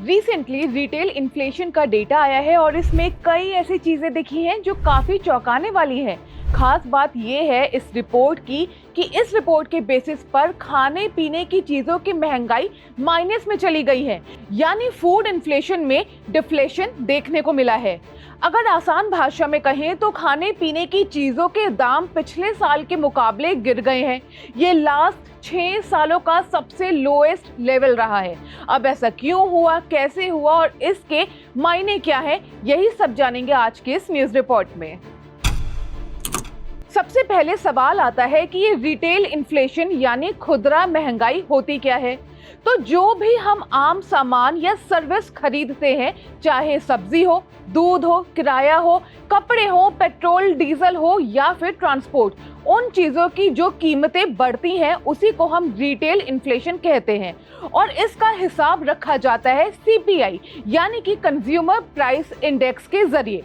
Recently retail inflation का data आया है और इसमें कई ऐसी चीजें दिखी हैं जो काफी चौंकाने वाली हैं। खास बात यह है इस रिपोर्ट की कि इस रिपोर्ट के बेसिस पर खाने पीने की चीजों की महंगाई माइनस में चली गई है, यानी फूड इन्फ्लेशन में डिफ्लेशन देखने को मिला है। अगर आसान भाषा में कहें तो खाने पीने की चीजों के दाम पिछले साल के मुकाबले गिर गए हैं। ये लास्ट 6 सालों का सबसे लोएस्ट लेवल रहा है। अब ऐसा क्यों हुआ, कैसे हुआ और इसके मायने क्या है, यही सब जानेंगे आज के इस न्यूज़ रिपोर्ट में। सबसे पहले सवाल आता है कि ये रिटेल इन्फ्लेशन यानी खुदरा महंगाई होती क्या है। तो जो भी हम आम सामान या सर्विस खरीदते हैं, चाहे सब्जी हो, दूध हो, किराया हो, कपड़े हो, पेट्रोल डीजल हो या फिर ट्रांसपोर्ट, उन चीज़ों की जो कीमतें बढ़ती हैं उसी को हम रिटेल इन्फ्लेशन कहते हैं। और इसका हिसाब रखा जाता है CPI यानी कि कंज्यूमर प्राइस इंडेक्स के जरिए।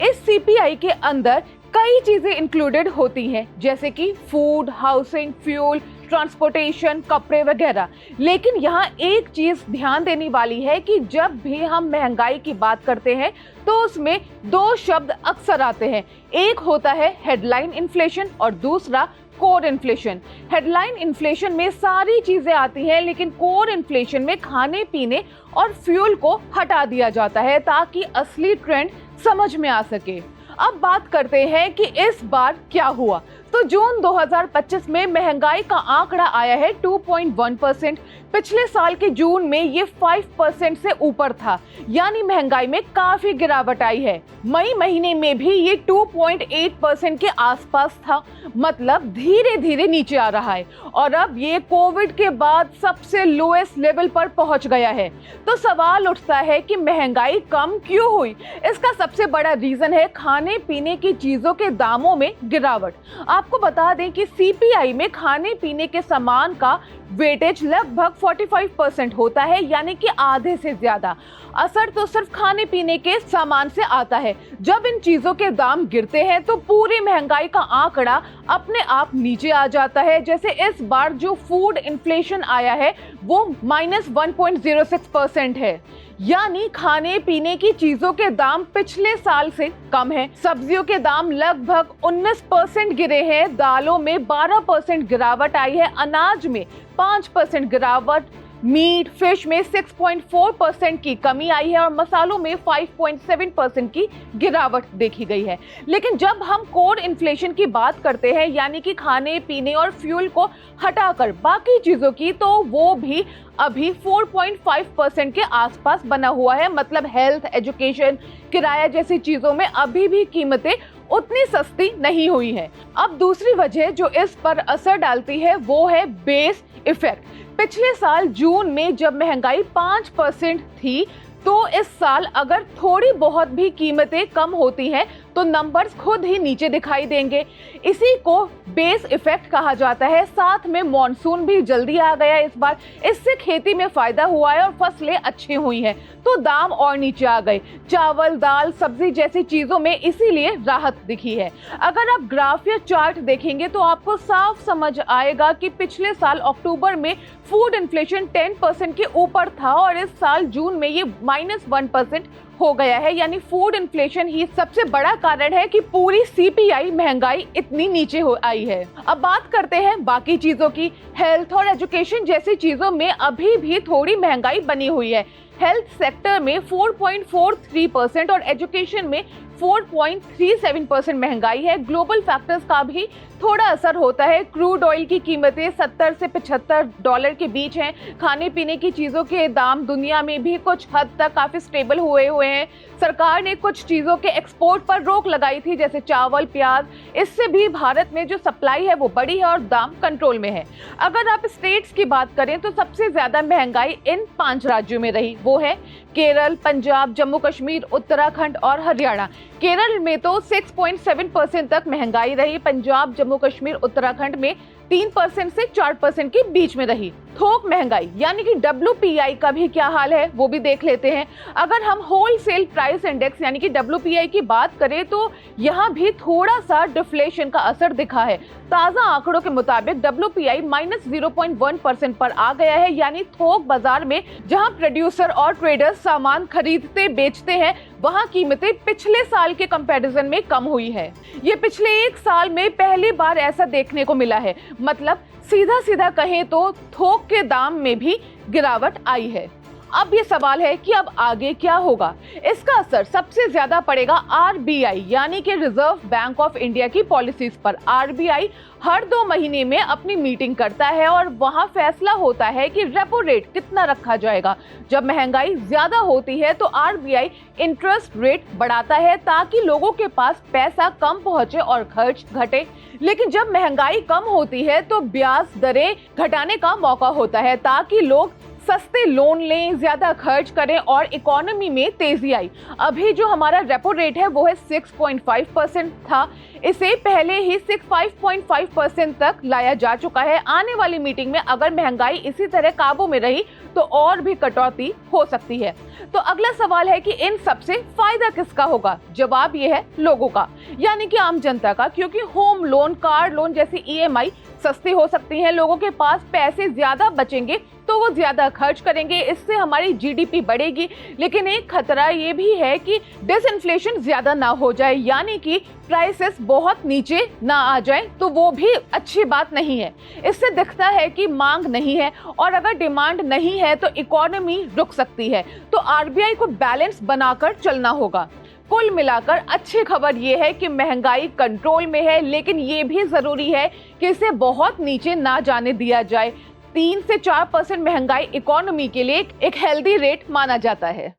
इस CPI के अंदर कई चीज़ें इंक्लूडेड होती हैं, जैसे कि फूड, हाउसिंग, फ्यूल, ट्रांसपोर्टेशन, कपड़े वगैरह। लेकिन यहाँ एक चीज़ ध्यान देने वाली है कि जब भी हम महंगाई की बात करते हैं तो उसमें 2 शब्द अक्सर आते हैं। एक होता है हेडलाइन इन्फ्लेशन और दूसरा कोर इन्फ्लेशन। हेडलाइन इन्फ्लेशन में सारी चीज़ें आती हैं, लेकिन कोर इन्फ्लेशन में खाने पीने और फ्यूल को हटा दिया जाता है ताकि असली ट्रेंड समझ में आ सके। अब बात करते हैं कि इस बार क्या हुआ। तो जून 2025 में महंगाई का आंकड़ा आया है 2.1%। पिछले साल के जून में ये 5% से ऊपर था, यानी महंगाई में काफी गिरावट आई है। मई महीने में भी ये 2.8% के आसपास था, मतलब धीरे धीरे नीचे आ रहा है और अब ये कोविड के बाद सबसे लोएस्ट लेवल पर पहुंच गया है। तो सवाल उठता है कि महंगाई कम क्यों हुई। इसका सबसे बड़ा रीजन है खाने पीने की चीजों के दामों में गिरावट। आपको बता दें कि CPI में खाने पीने के सामान का वेटेज लगभग 45% होता है, यानी कि आधे से ज्यादा असर तो सिर्फ खाने पीने के सामान से आता है। जब इन चीजों के दाम गिरते हैं तो पूरी महंगाई का आंकड़ा अपने आप नीचे आ जाता है। जैसे इस बार जो फूड इन्फ्लेशन आया है वो -1.06% है, यानी खाने पीने की चीजों के दाम पिछले साल से कम है। सब्जियों के दाम लगभग 19% गिरे हैं, दालों में 12% गिरावट आई है, अनाज में 5% गिरावट, मीट फिश में 6.4% की कमी आई है और मसालों में 5.7% की गिरावट देखी गई है। लेकिन जब हम कोर इन्फ्लेशन की बात करते हैं, यानी कि खाने पीने और फ्यूल को हटाकर बाकी चीज़ों की, तो वो भी अभी 4.5% के आसपास बना हुआ है। मतलब हेल्थ, एजुकेशन, किराया जैसी चीज़ों में अभी भी कीमतें उतनी सस्ती नहीं हुई है। अब दूसरी वजह जो इस पर असर डालती है वो है बेस इफेक्ट। पिछले साल जून में जब महंगाई 5% थी, तो इस साल अगर थोड़ी बहुत भी कीमतें कम होती हैं तो नंबर्स खुद ही नीचे दिखाई देंगे। इसी को बेस इफेक्ट कहा जाता है। साथ में मॉनसून भी जल्दी आ गया इस बार, इससे खेती में फायदा हुआ है और फसलें अच्छी हुई हैं, तो दाम और नीचे आ गए। चावल, दाल, सब्जी जैसी चीज़ों में इसीलिए राहत दिखी है। अगर आप ग्राफ या चार्ट देखेंगे तो आपको साफ समझ आएगा कि पिछले साल अक्टूबर में फूड इन्फ्लेशन 10% के ऊपर था और इस साल जून में ये -1% हो गया है, यानी फूड इन्फ्लेशन ही सबसे बड़ा कारण है कि पूरी CPI महंगाई इतनी नीचे हो आई है। अब बात करते हैं बाकी चीजों की। हेल्थ और एजुकेशन जैसी चीजों में अभी भी थोड़ी महंगाई बनी हुई है। हेल्थ सेक्टर में 4.43% और एजुकेशन में 4.37% महंगाई है। ग्लोबल फैक्टर्स का भी थोड़ा असर होता है। क्रूड ऑयल की कीमतें 70 से $75 के बीच हैं। खाने पीने की चीज़ों के दाम दुनिया में भी कुछ हद तक काफ़ी स्टेबल हुए हैं। सरकार ने कुछ चीज़ों के एक्सपोर्ट पर रोक लगाई थी, जैसे चावल, प्याज। इससे भी भारत में जो सप्लाई है वो बढ़ी है और दाम कंट्रोल में है। अगर आप स्टेट्स की बात करें तो सबसे ज़्यादा महंगाई इन 5 राज्यों में रही, वो है केरल, पंजाब, जम्मू कश्मीर, उत्तराखंड और हरियाणा। केरल में तो 6.7% तक महंगाई रही। पंजाब, जम्मू कश्मीर, उत्तराखंड में 3% से 4% के बीच में रही। थोक महंगाई यानी कि WPI का भी क्या हाल है वो भी देख लेते हैं। अगर हम होलसेल प्राइस इंडेक्स यानी कि WPI की बात करें तो यहाँ भी थोड़ा सा डिफ्लेशन का असर दिखा है। ताजा आंकड़ों के मुताबिक WPI -0.1% पर आ गया है, यानी थोक बाजार में जहां प्रोड्यूसर और ट्रेडर्स सामान खरीदते बेचते हैं वहां कीमतें पिछले साल के कंपैरिजन में कम हुई है। ये पिछले एक साल में पहली बार ऐसा देखने को मिला है। मतलब सीधा सीधा कहें तो थोक के दाम में भी गिरावट आई है। अब ये सवाल है कि अब आगे क्या होगा। इसका असर सबसे ज्यादा पड़ेगा RBI यानी कि रिजर्व बैंक ऑफ इंडिया की पॉलिसीज पर। RBI हर 2 महीने में अपनी मीटिंग करता है और वहां फैसला होता है कि रेपो रेट कितना रखा जाएगा। जब महंगाई ज्यादा होती है तो RBI इंटरेस्ट रेट बढ़ाता है ताकि लोगों के पास पैसा कम पहुंचे और खर्च घटे। लेकिन जब महंगाई कम होती है तो ब्याज दरें घटाने का मौका होता है ताकि लोग सस्ते लोन लें, ज्यादा खर्च करें और इकोनॉमी में तेजी आई। अभी जो हमारा रेपो रेट है वो है 6.5% था। इसे पहले ही 5.5% तक लाया जा चुका है। आने वाली मीटिंग में अगर महंगाई इसी तरह काबू में रही तो और भी कटौती हो सकती है। तो अगला सवाल है कि इन सबसे फायदा किसका होगा? जवाब ये है लोगों का, यानी कि आम जनता का, क्योंकि होम लोन, कार लोन जैसी EMI सस्ती हो सकती है। लोगों के पास पैसे ज्यादा बचेंगे तो वो ज्यादा खर्च करेंगे, इससे हमारी GDP बढ़ेगी। लेकिन एक खतरा ये भी है कि डिसइंफ्लेशन ज्यादा ना हो जाए, यानी कि प्राइसेस बहुत नीचे ना आ जाए, तो वो भी अच्छी बात नहीं है। इससे दिखता है कि मांग नहीं है और अगर डिमांड नहीं है तो इकोनॉमी रुक सकती है। तो RBI को बैलेंस बनाकर चलना होगा। कुल मिलाकर अच्छी खबर ये है कि महंगाई कंट्रोल में है, लेकिन ये भी जरूरी है कि इसे बहुत नीचे ना जाने दिया जाए। 3 से 4% महंगाई इकोनॉमी के लिए एक हेल्दी रेट माना जाता है।